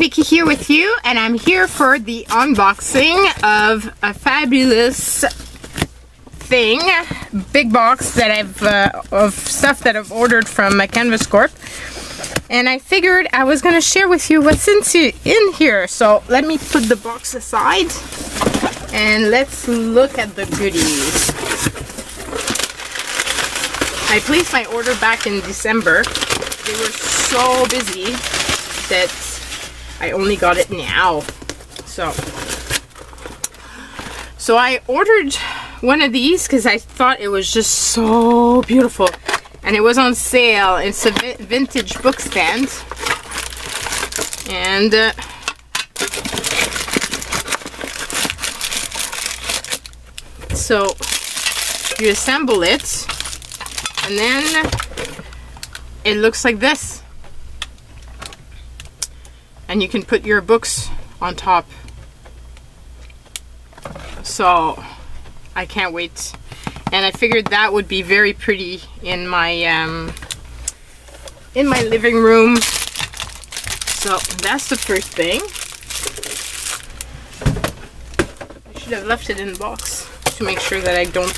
Vicky here with you, and I'm here for the unboxing of a fabulous thing, big box that I've of stuff that I've ordered from Canvas Corp, and I figured I was going to share with you what's in here. So let me put the box aside and let's look at the goodies. I placed my order back in December. They were so busy that I only got it now. So I ordered one of these because I thought it was just so beautiful, and it was on sale. It's a vintage book stand, and so you assemble it, and then it looks like this. And you can put your books on top. So I can't wait. And I figured that would be very pretty in my living room. So that's the first thing. I should have left it in the box to make sure that I don't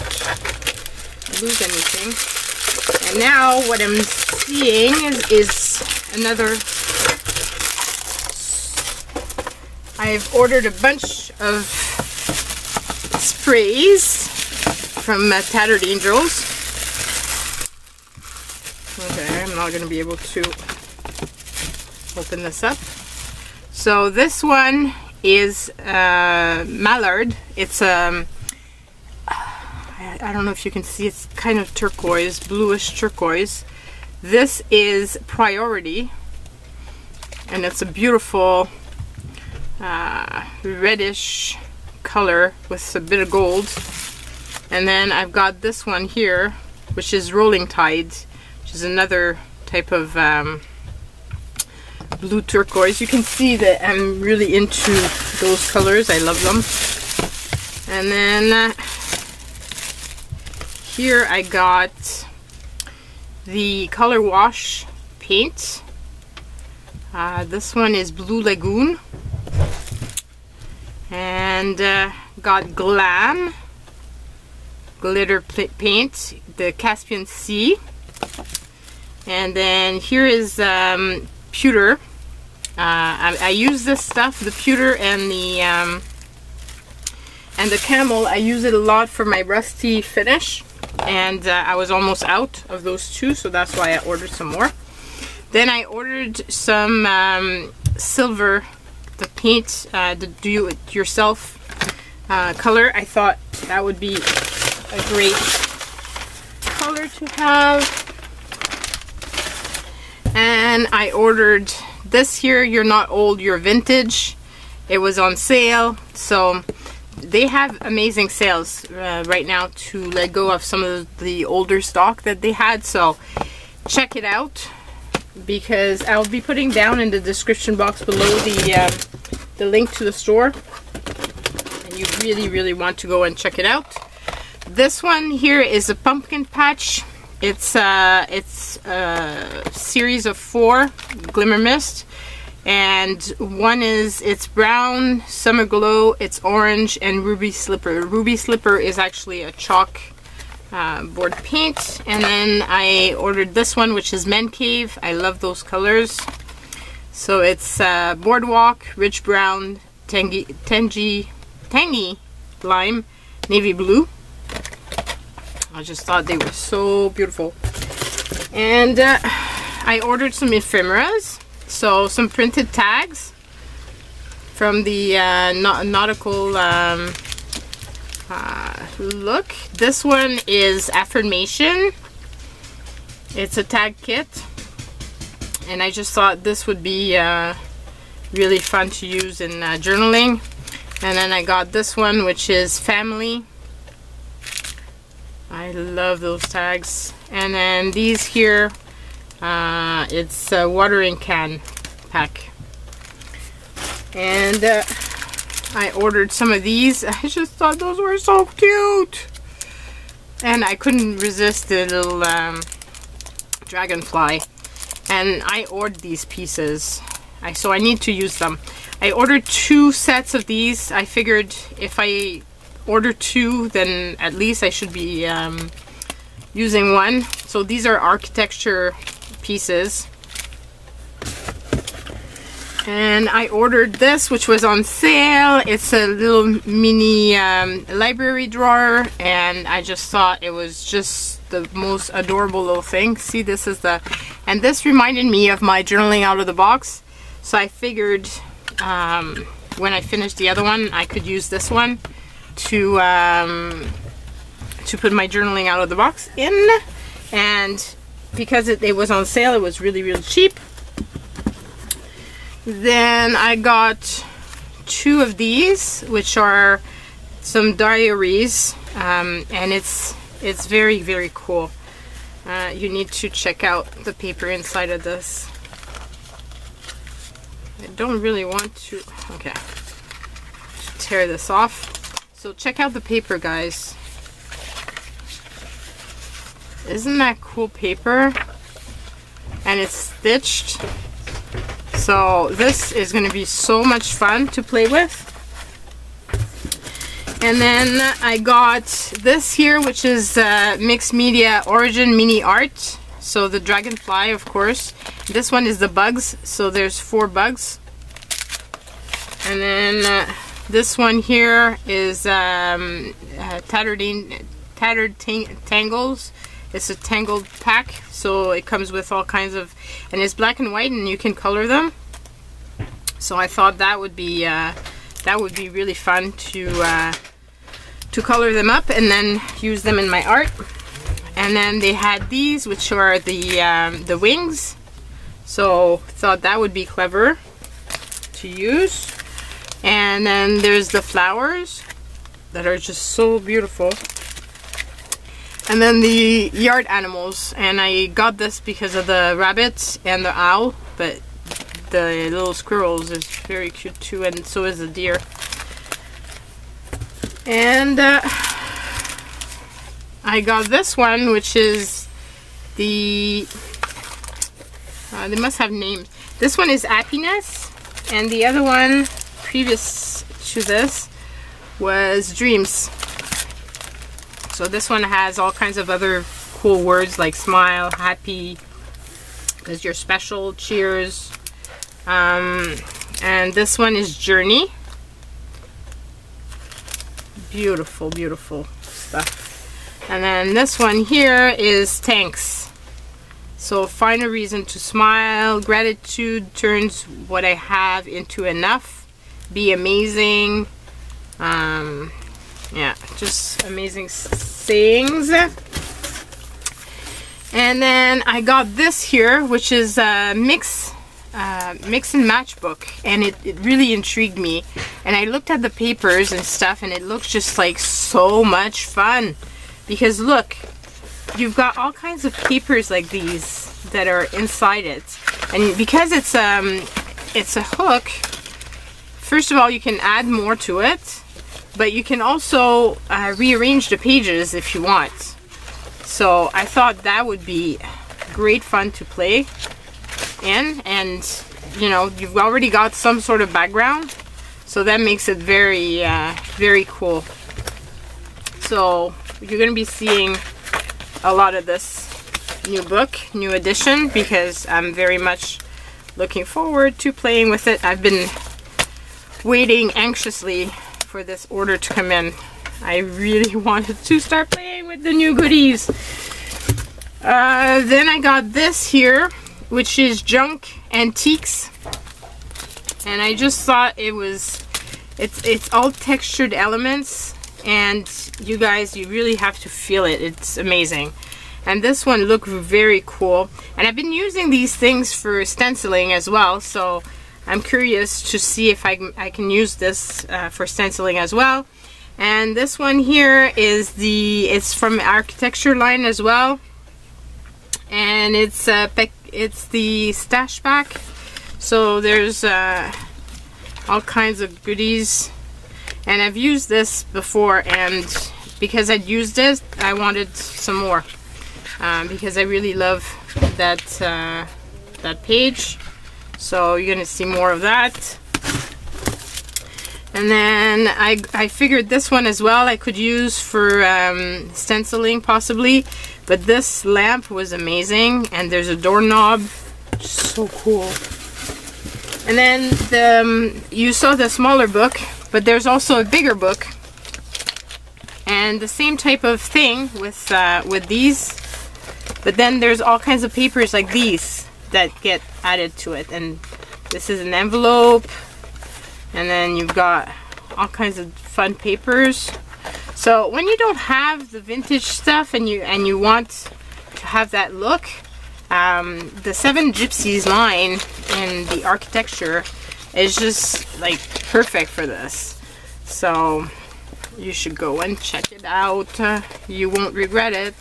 lose anything. And now what I'm seeing is another. I've ordered a bunch of sprays from Tattered Angels. Okay, I'm not going to be able to open this up. So this one is Mallard. It's I don't know if you can see, it's kind of turquoise, bluish turquoise. This is Priority, and it's a beautiful reddish color with a bit of gold. And then I've got this one here, which is Rolling Tide, which is another type of blue turquoise. You can see that I'm really into those colors. I love them. And then here I got the Color Wash paint. This one is Blue Lagoon. And got Glam glitter paint, the Caspian Sea. And then here is pewter. I use this stuff, the pewter and the camel. I use it a lot for my rusty finish, and I was almost out of those two, so that's why I ordered some more. Then I ordered some silver, the paint, the do-it-yourself color. I thought that would be a great color to have. And I ordered this here, You're Not Old, You're Vintage. It was on sale, so they have amazing sales right now to let go of some of the older stock that they had, so check it out, because I'll be putting down in the description box below the link to the store, and you really want to go and check it out. This one here is a pumpkin patch. It's a series of 4 Glimmer Mist, and one is, it's brown, Summer Glow, it's orange, and Ruby Slipper. Ruby Slipper is actually a chalk board paint. And then I ordered this one, which is Men Cave. I love those colors. So it's Boardwalk, Rich Brown, Tangy Lime, Navy Blue. I just thought they were so beautiful. And I ordered some ephemeras, so some printed tags from the nautical look. This one is Affirmation. It's a tag kit, and I just thought this would be really fun to use in journaling. And then I got this one, which is Family. I love those tags. And then these here, it's a watering can pack. And I ordered some of these. I just thought those were so cute. And I couldn't resist the little dragonfly. And I ordered these pieces. so I need to use them. I ordered 2 sets of these. I figured if I order 2, then at least I should be using 1. So these are architecture pieces. And I ordered this, which was on sale. It's a little mini library drawer, and I just thought it was just the most adorable little thing. See, this is the, and this reminded me of my journaling out of the box. So I figured when I finished the other one, I could use this one to put my journaling out of the box in. And because it was on sale, it was really, really cheap. Then I got 2 of these, which are some diaries, and it's very, very cool. You need to check out the paper inside of this. I don't really want to, okay, tear this off. So check out the paper, guys. Isn't that cool paper? And it's stitched. So this is going to be so much fun to play with. And then I got this here, which is Mixed Media Origin Mini Art. So the dragonfly, of course. This one is the bugs. So there's 4 bugs. And then this one here is Tattered Tangles. It's a tangled pack, so it comes with all kinds of, and it's black and white, and you can color them. So I thought that would be really fun to color them up and then use them in my art. And then they had these, which are the wings. So thought that would be clever to use. And then there's the flowers that are just so beautiful. And then the yard animals, and I got this because of the rabbits and the owl, but the little squirrels is very cute too, and so is the deer. And I got this one, which is the, they must have names. This one is Happiness, and the other one previous to this was Dreams. So this one has all kinds of other cool words like smile, happy, because you're special, cheers. And this one is Journey. Beautiful, beautiful stuff. And then this one here is Thanks. So find a reason to smile. Gratitude turns what I have into enough. Be amazing. Yeah, just amazing sayings. And then I got this here, which is a mix and match book, and it really intrigued me. And I looked at the papers and stuff, and it looks just like so much fun. Because look, you've got all kinds of papers like these that are inside it, and because it's a hook, first of all, you can add more to it. But you can also rearrange the pages if you want. So I thought that would be great fun to play in. And, you know, you've already got some sort of background. So that makes it very, very cool. So you're going to be seeing a lot of this new book, new edition, because I'm very much looking forward to playing with it. I've been waiting anxiously for this order to come in. I really wanted to start playing with the new goodies. Then I got this here, which is Junk Antiques, and I just thought it's all textured elements, and you guys, you really have to feel it. It's amazing. And this one looked very cool, and I've been using these things for stenciling as well, so I'm curious to see if I can use this for stenciling as well. And this one here is it's from Architecture line as well, and it's the stash pack. So there's all kinds of goodies, and I've used this before, and because I'd used it, I wanted some more because I really love that page. So you're gonna see more of that. And then I figured this one as well I could use for stenciling possibly, but this lamp was amazing, and there's a doorknob, so cool. And then you saw the smaller book, but there's also a bigger book, and the same type of thing with these, but then there's all kinds of papers like these that get added to it, and this is an envelope. And then you've got all kinds of fun papers. So when you don't have the vintage stuff and you want to have that look, the Seven Gypsies line in the architecture is just like perfect for this. So you should go and check it out. You won't regret it.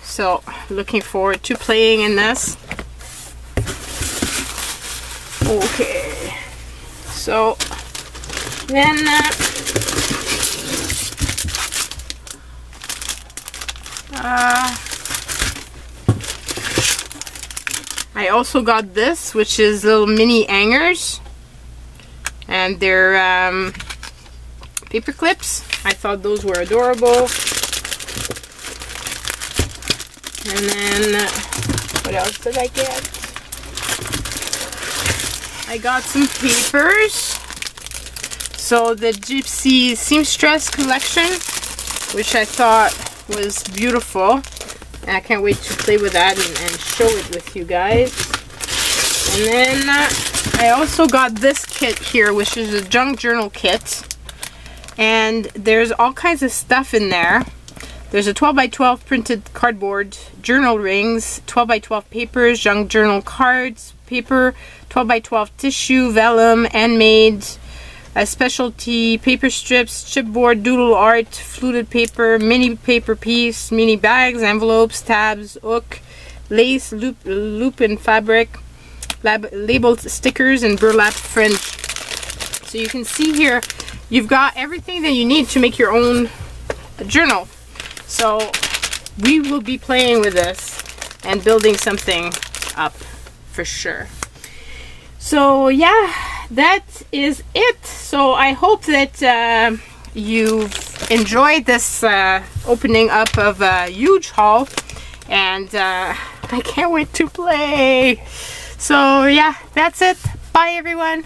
So looking forward to playing in this. Okay. So then I also got this, which is little mini hangers, and they're paper clips. I thought those were adorable. And then what else did I get? I got some papers. So the Gypsy Seamstress collection, which I thought was beautiful. And I can't wait to play with that and show it with you guys. And then I also got this kit here, which is a junk journal kit. And there's all kinds of stuff in there. There's a 12 by 12 printed cardboard, journal rings, 12 by 12 papers, junk journal cards, paper, 12 by 12 tissue, vellum, handmade, specialty paper strips, chipboard, doodle art, fluted paper, mini paper piece, mini bags, envelopes, tabs, hook, lace, loop and fabric, labeled stickers, and burlap fringe. So you can see here, you've got everything that you need to make your own journal. So we will be playing with this and building something up for sure. So yeah, that is it. So I hope that you've enjoyed this opening up of a huge haul, and I can't wait to play. So yeah, that's it. Bye everyone.